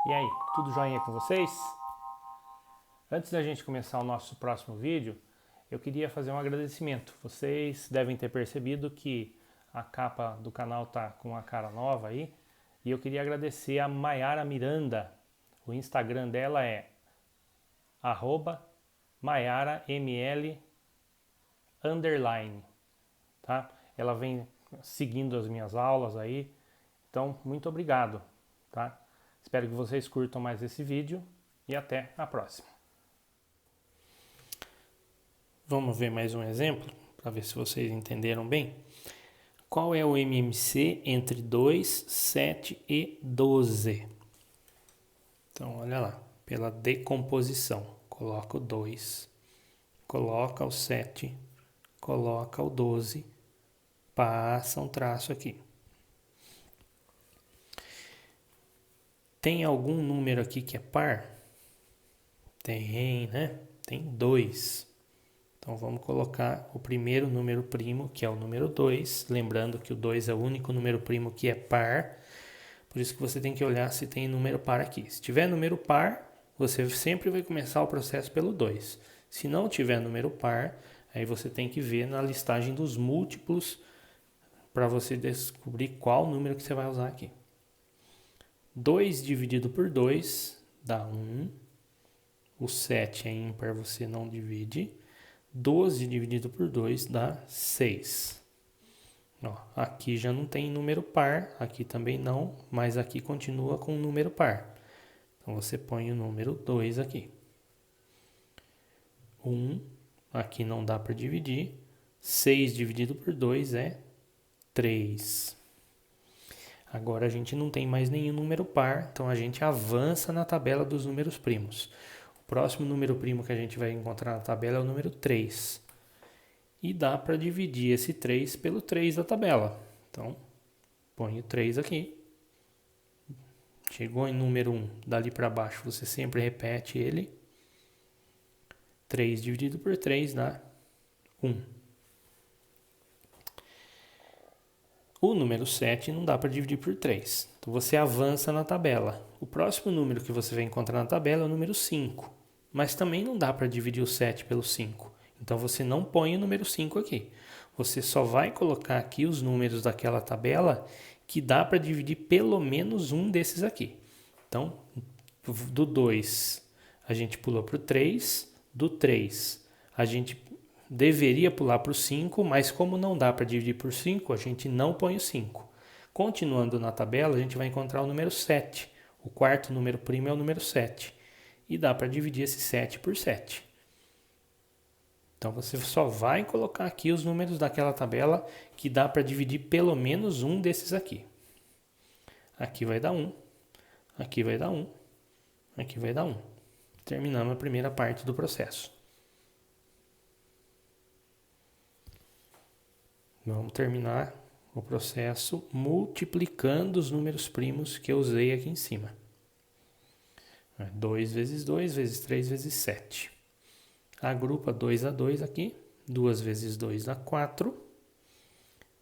E aí, tudo joinha com vocês? Antes da gente começar o nosso próximo vídeo, eu queria fazer um agradecimento. Vocês devem ter percebido que a capa do canal tá com uma cara nova aí, e eu queria agradecer a Maiara Miranda. O Instagram dela é @maiaraml_, tá? Ela vem seguindo as minhas aulas aí, então muito obrigado, tá? Espero que vocês curtam mais esse vídeo e até a próxima. Vamos ver mais um exemplo para ver se vocês entenderam bem. Qual é o MMC entre 2, 7 e 12? Então, olha lá, pela decomposição, coloca o 2, coloca o 7, coloca o 12, passa um traço aqui. Tem algum número aqui que é par? Tem, né? Tem 2. Então vamos colocar o primeiro número primo, que é o número 2. Lembrando que o 2 é o único número primo que é par. Por isso que você tem que olhar se tem número par aqui. Se tiver número par, você sempre vai começar o processo pelo 2. Se não tiver número par, aí você tem que ver na listagem dos múltiplos para você descobrir qual número que você vai usar aqui. 2 dividido por 2 dá 1. O 7 é ímpar, você não divide. 12 dividido por 2 dá 6. Ó, aqui já não tem número par, aqui também não, mas aqui continua com número par. Então você põe o número 2 aqui. 1, aqui não dá para dividir. 6 dividido por 2 é 3. Agora a gente não tem mais nenhum número par, então a gente avança na tabela dos números primos. O próximo número primo que a gente vai encontrar na tabela é o número 3. E dá para dividir esse 3 pelo 3 da tabela. Então, põe o 3 aqui. Chegou em número 1, dali para baixo você sempre repete ele. 3 dividido por 3 dá 1. O número 7 não dá para dividir por 3. Então você avança na tabela. O próximo número que você vai encontrar na tabela é o número 5. Mas também não dá para dividir o 7 pelo 5. Então você não põe o número 5 aqui. Você só vai colocar aqui os números daquela tabela que dá para dividir pelo menos um desses aqui. Então, do 2 a gente pula para o 3. Do 3 a gente deveria pular para o 5, mas como não dá para dividir por 5, a gente não põe o 5. Continuando na tabela, a gente vai encontrar o número 7. O quarto número primo é o número 7. E dá para dividir esse 7 por 7. Então você só vai colocar aqui os números daquela tabela que dá para dividir pelo menos um desses aqui. Aqui vai dar 1. Aqui vai dar 1. Aqui vai dar 1. Terminamos a primeira parte do processo. Vamos terminar o processo multiplicando os números primos que eu usei aqui em cima. 2 vezes 2 vezes 3 vezes 7. Agrupa 2 a 2 aqui. 2 vezes 2 dá 4.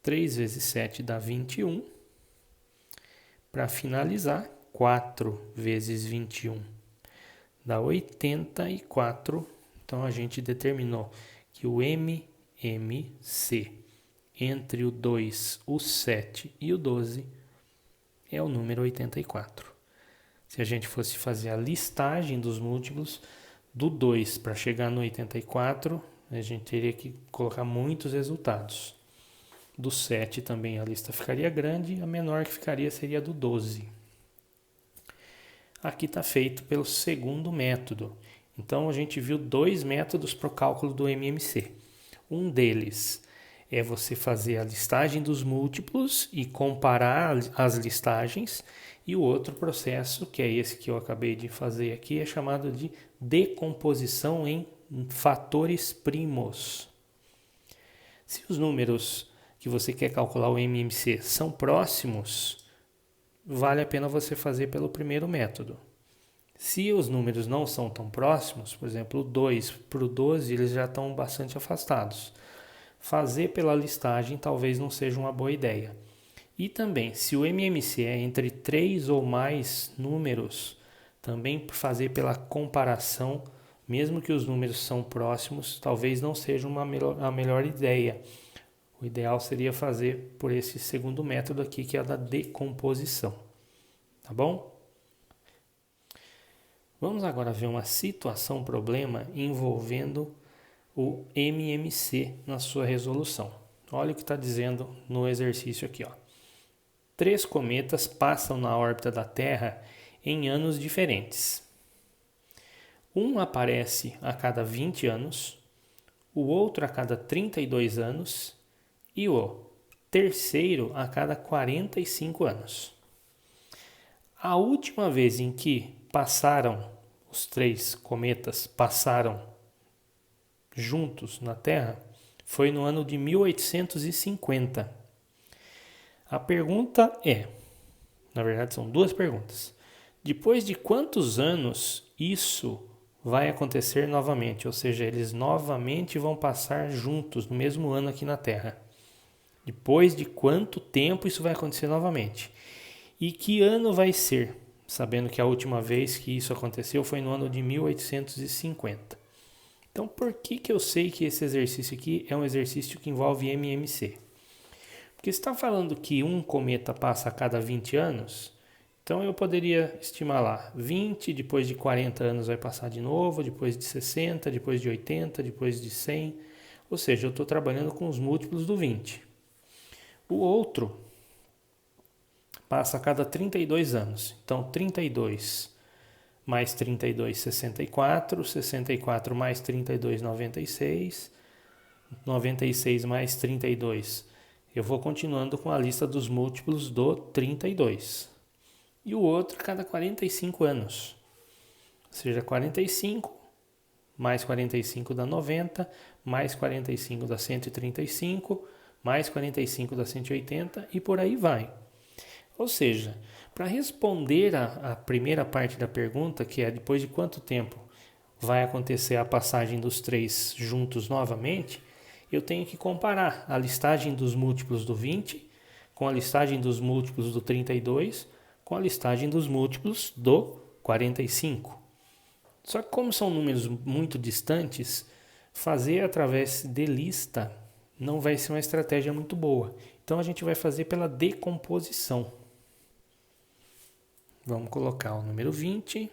3 vezes 7 dá 21. Para finalizar, 4 vezes 21 dá 84. Então a gente determinou que o MMC entre o 2, o 7 e o 12 é o número 84. Se a gente fosse fazer a listagem dos múltiplos do 2 para chegar no 84, a gente teria que colocar muitos resultados. Do 7 também a lista ficaria grande, a menor que ficaria seria a do 12. Aqui está feito pelo segundo método. Então a gente viu 2 métodos para o cálculo do MMC. Um deles é você fazer a listagem dos múltiplos e comparar as listagens. E o outro processo, que é esse que eu acabei de fazer aqui, é chamado de decomposição em fatores primos. Se os números que você quer calcular o MMC são próximos, vale a pena você fazer pelo primeiro método. Se os números não são tão próximos, por exemplo, o 2 para o 12, eles já estão bastante afastados. Fazer pela listagem talvez não seja uma boa ideia. E também, se o MMC é entre 3 ou mais números, Também fazer pela comparação, mesmo que os números são próximos, talvez não seja a melhor ideia. O ideal seria fazer por esse segundo método aqui, que é a da decomposição. Tá bom? Vamos agora ver uma situação problema envolvendo o MMC na sua resolução. Olha o que está dizendo no exercício aqui. 3 cometas passam na órbita da Terra em anos diferentes. Um aparece a cada 20 anos, o outro a cada 32 anos e o terceiro a cada 45 anos. A última vez em que os 3 cometas passaram juntos na Terra foi no ano de 1850. A pergunta na verdade são 2 perguntas. Depois de quantos anos isso vai acontecer novamente? Ou seja, eles novamente vão passar juntos no mesmo ano aqui na Terra. Depois de quanto tempo isso vai acontecer novamente? E que ano vai ser? Sabendo que a última vez que isso aconteceu foi no ano de 1850. Então, por que eu sei que esse exercício aqui é um exercício que envolve MMC? Porque se está falando que um cometa passa a cada 20 anos, então eu poderia estimar lá 20, depois de 40 anos vai passar de novo, depois de 60, depois de 80, depois de 100. Ou seja, eu estou trabalhando com os múltiplos do 20. O outro passa a cada 32 anos. Então, 32 mais 32, 64. 64 mais 32, 96. 96 mais 32. Eu vou continuando com a lista dos múltiplos do 32. E o outro a cada 45 anos. Ou seja, 45 mais 45 dá 90, mais 45 dá 135, mais 45 dá 180 e por aí vai. Ou seja, para responder a primeira parte da pergunta, que é depois de quanto tempo vai acontecer a passagem dos 3 juntos novamente, eu tenho que comparar a listagem dos múltiplos do 20 com a listagem dos múltiplos do 32 com a listagem dos múltiplos do 45. Só que como são números muito distantes, fazer através de lista não vai ser uma estratégia muito boa. Então a gente vai fazer pela decomposição. Vamos colocar o número 20,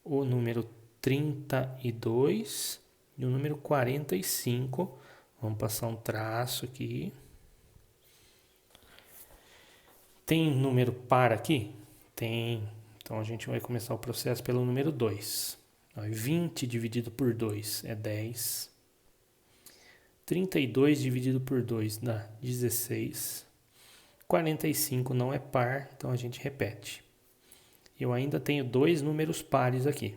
o número 32 e o número 45. Vamos passar um traço aqui. Tem número par aqui? Tem. Então a gente vai começar o processo pelo número 2. 20 dividido por 2 é 10. 32 dividido por 2 dá 16. 45 não é par, então a gente repete. Eu ainda tenho 2 números pares aqui.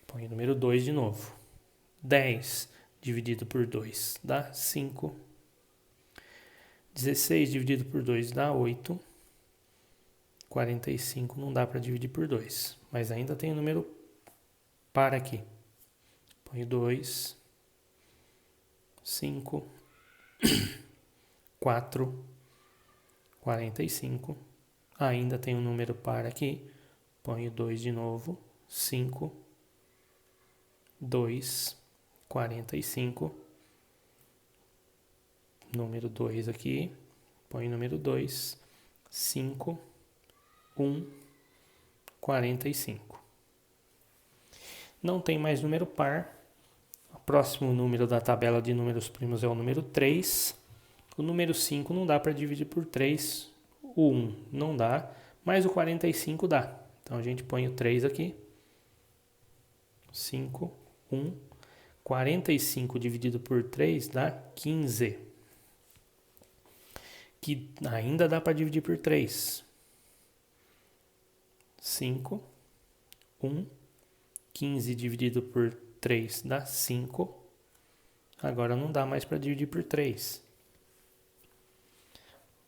Põe o número 2 de novo. 10 dividido por 2 dá 5. 16 dividido por 2 dá 8. 45 não dá para dividir por 2, mas ainda tem o número par aqui. Põe 2, 5, 4, 45. Ainda tem um número par aqui. Põe 2 de novo. 5, 2, 45. Número 2 aqui. Põe número 2. 5, 1, 45. Não tem mais número par. O próximo número da tabela de números primos é o número 3. O número 5 não dá para dividir por 3. O 1 não dá, mas o 45 dá. Então a gente põe o 3 aqui. 5, 1. 45 dividido por 3 dá 15. Que ainda dá para dividir por 3. 5, 1. 15 dividido por 3 dá 5. Agora não dá mais para dividir por 3.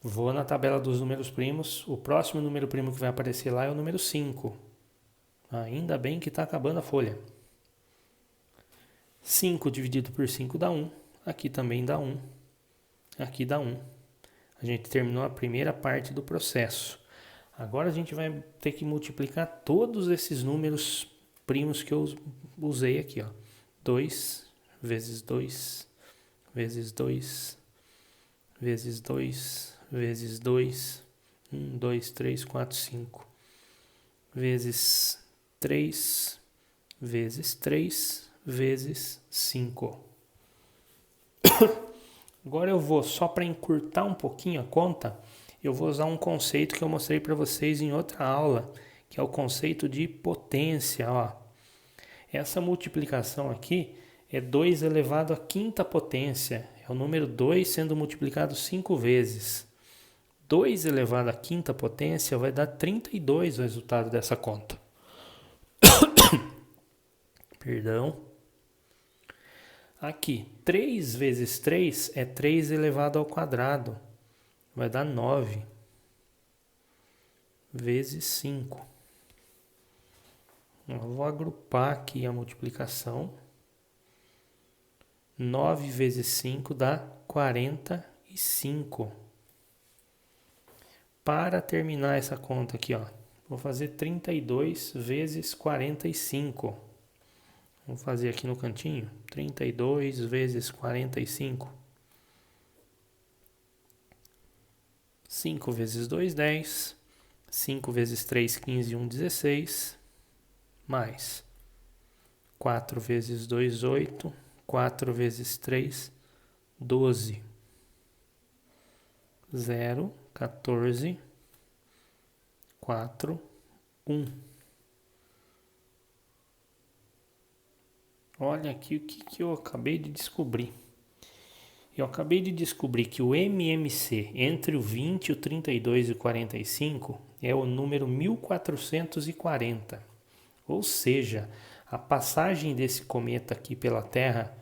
Vou na tabela dos números primos. O próximo número primo que vai aparecer lá é o número 5. Ainda bem que está acabando a folha. 5 dividido por 5 dá 1. Aqui também dá 1. Aqui dá 1. A gente terminou a primeira parte do processo. Agora a gente vai ter que multiplicar todos esses números primos que eu usei aqui, ó. 2 vezes 2 vezes 2 vezes 2 vezes 2, 1, 2, 3, 4, 5, vezes 3 vezes 3 vezes 5. Agora eu vou, só para encurtar um pouquinho a conta, eu vou usar um conceito que eu mostrei para vocês em outra aula, que é o conceito de potência. Ó. Essa multiplicação aqui é 2 elevado à quinta potência. É o número 2 sendo multiplicado 5 vezes. 2 elevado à quinta potência vai dar 32 o resultado dessa conta. Perdão. Aqui, 3 vezes 3 é 3 elevado ao quadrado. Vai dar 9 vezes 5. Eu vou agrupar aqui a multiplicação. 9 vezes 5 dá 45. Para terminar essa conta aqui, ó, vou fazer 32 vezes 45. Vou fazer aqui no cantinho. 32 vezes 45. 5 vezes 2, 10. 5 vezes 3, 15, 1, 16. Mais 4 vezes 2, 8. 4 vezes 3, 12. 0, 14, 4, 1. Olha aqui o que eu acabei de descobrir. Eu acabei de descobrir que o MMC entre o 20, o 32 e o 45 é o número 1440. Ou seja, a passagem desse cometa aqui pela Terra,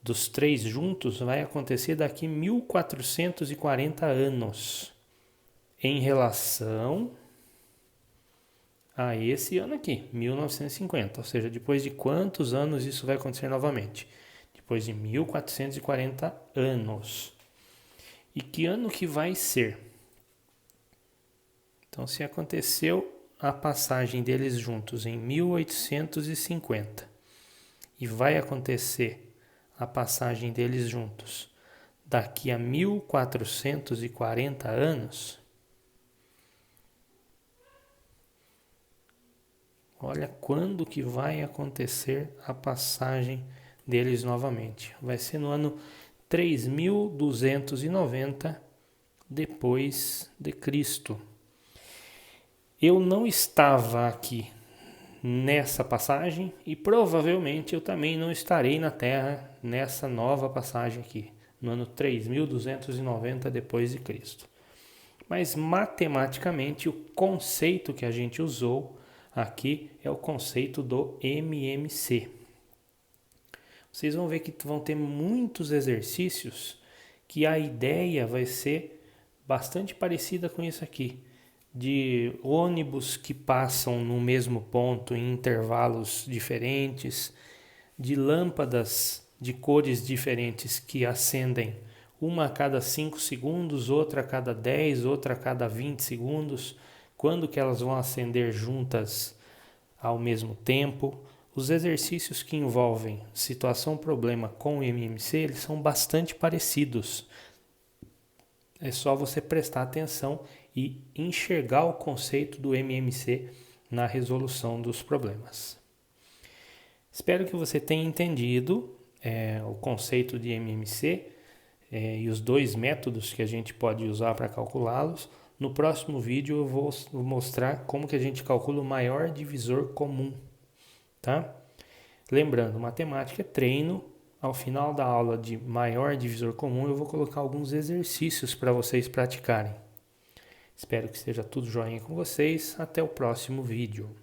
dos três juntos, vai acontecer daqui 1440 anos. Em relação a esse ano aqui, 1950. Ou seja, depois de quantos anos isso vai acontecer novamente? Depois de 1440 anos. E que ano que vai ser? Então, se aconteceu a passagem deles juntos em 1850 e vai acontecer a passagem deles juntos daqui a 1440 anos, olha quando que vai acontecer a passagem deles novamente. Vai ser no ano 3290 depois de Cristo. Eu não estava aqui nessa passagem e provavelmente eu também não estarei na Terra nessa nova passagem aqui, no ano 3290 depois de Cristo. Mas matematicamente o conceito que a gente usou aqui é o conceito do MMC. Vocês vão ver que vão ter muitos exercícios que a ideia vai ser bastante parecida com isso aqui. De ônibus que passam no mesmo ponto em intervalos diferentes, de lâmpadas de cores diferentes que acendem, uma a cada 5 segundos, outra a cada 10, outra a cada 20 segundos, quando que elas vão acender juntas ao mesmo tempo. Os exercícios que envolvem situação-problema com o MMC, eles são bastante parecidos. É só você prestar atenção e enxergar o conceito do MMC na resolução dos problemas. Espero que você tenha entendido o conceito de MMC e os dois métodos que a gente pode usar para calculá-los. No próximo vídeo eu vou mostrar como que a gente calcula o maior divisor comum, tá? Lembrando, matemática é treino. Ao final da aula de maior divisor comum eu vou colocar alguns exercícios para vocês praticarem. Espero que esteja tudo jóia com vocês. Até o próximo vídeo.